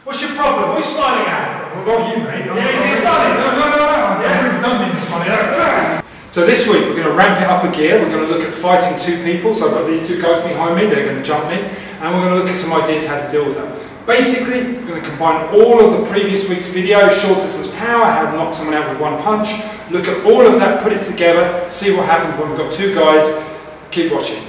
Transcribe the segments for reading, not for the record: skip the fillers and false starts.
What's your problem? What are you smiling at? Well, not you, mate. Yeah, you're funny. No. Yeah. Don't mean it's funny. So this week we're going to ramp it up a gear. We're going to look at fighting two people. So I've got these two guys behind me, they're going to jump me, and we're going to look at some ideas how to deal with that. Basically, we're going to combine all of the previous week's videos, short distance power, how to knock someone out with one punch, look at all of that, put it together, see what happens when we've got two guys. Keep watching.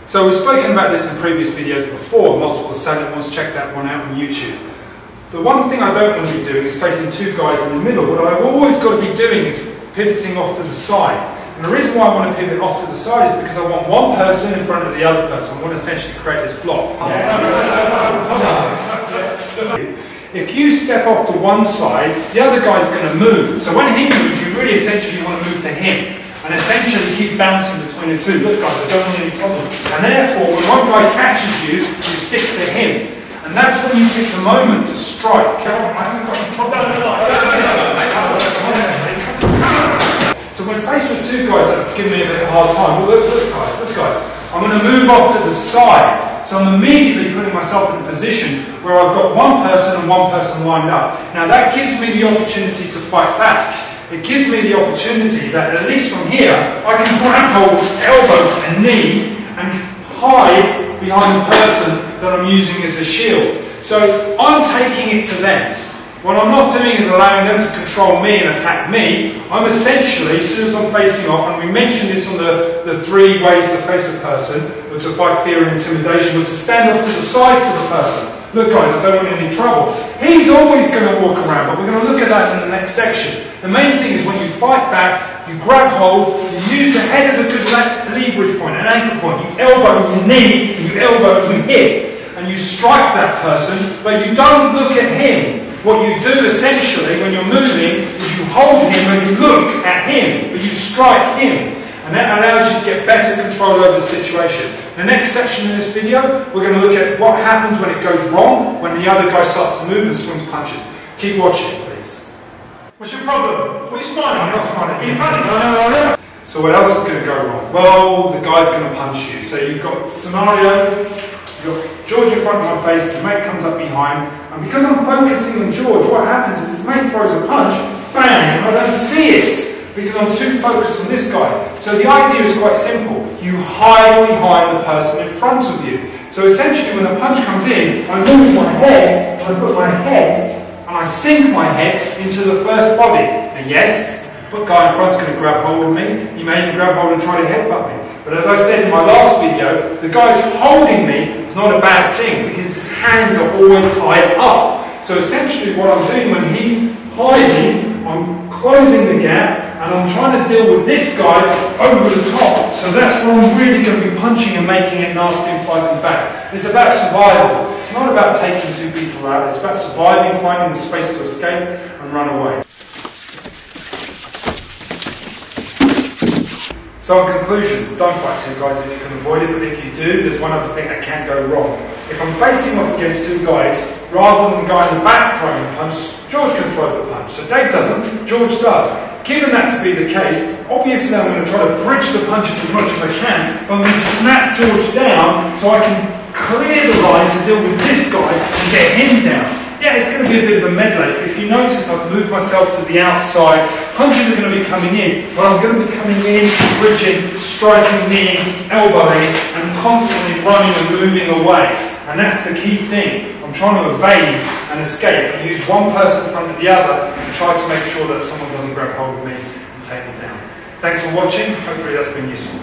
So we've spoken about this in previous videos before, multiple assailant ones, check that one out on YouTube. The one thing I don't want to be doing is facing two guys in the middle. What I've always got to be doing is pivoting off to the side. And the reason why I want to pivot off to the side is because I want one person in front of the other person. I want to essentially create this block. If you step off to one side, the other guy's going to move. So when he moves, you really essentially want to move to him. And essentially keep bouncing between the two. Look guys, I don't want any problem. And therefore, when one guy catches you, you stick to him. And that's when you pick the moment to strike. So when faced with two guys that give me a bit of a hard time, well look guys, I'm going to move off to the side. So I'm immediately putting myself in a position where I've got one person and one person lined up. Now that gives me the opportunity to fight back. It gives me the opportunity that at least from here, I can grab hold, elbow and knee and hide behind the person that I'm using as a shield. So I'm taking it to them. What I'm not doing is allowing them to control me and attack me. I'm essentially, as soon as I'm facing off, and we mentioned this on the 3 ways to face a person, or to fight fear and intimidation, was to stand off to the side to the person. Look guys, I don't want any trouble. He's always going to walk around, but we're going to look at that in the next section. The main thing is when you fight back, you grab hold, you use the head as a good leverage point, an anchor point. You elbow, you knee, and you elbow, you hit. And you strike that person, but you don't look at him. What you do essentially when you're moving is you hold him and you look at him, but you strike him. And that allows you to get better control over the situation. The next section in this video, we're going to look at what happens when it goes wrong, when the other guy starts to move and swings punches. Keep watching, please. What's your problem? What are you smiling at? I'm not smiling. Are you funny? No. So what else is going to go wrong? Well, the guy's going to punch you. So you've got scenario, you've got George in front of my face, his mate comes up behind, and because I'm focusing on George, what happens is his mate throws a punch, bang, I don't see it, because I'm too focused on this guy. So the idea is quite simple. You hide behind the person in front of you. So essentially when the punch comes in, I move my head, I put my head, and I sink my head into the first body. And yes, the guy in front's going to grab hold of me. He may even grab hold and try to headbutt me. But as I said in my last video, the guy's holding me is not a bad thing because his hands are always tied up. So essentially what I'm doing when he's hiding, I'm closing the gap and I'm trying to deal with this guy over the top. So that's where I'm really going to be punching and making it nasty and fighting back. It's about survival. It's not about taking two people out. It's about surviving, finding the space to escape and run away. So in conclusion, don't fight two guys if you can avoid it, but if you do, there's one other thing that can go wrong. If I'm facing off against two guys, rather than the guy in the back throwing the punch, George can throw the punch. So Dave doesn't, George does. Given that to be the case, obviously I'm going to try to bridge the punches as much as I can, but I'm going to snap George down so I can clear the line to deal with this guy and get him down. Yeah, it's going to be a bit of a medley. If you notice, I've moved myself to the outside. Punches are going to be coming in, but I'm going to be coming in, bridging, striking, kneeing, elbowing, and constantly running and moving away. And that's the key thing. I'm trying to evade and escape and use one person in front of the other and try to make sure that someone doesn't grab hold of me and take me down. Thanks for watching. Hopefully that's been useful.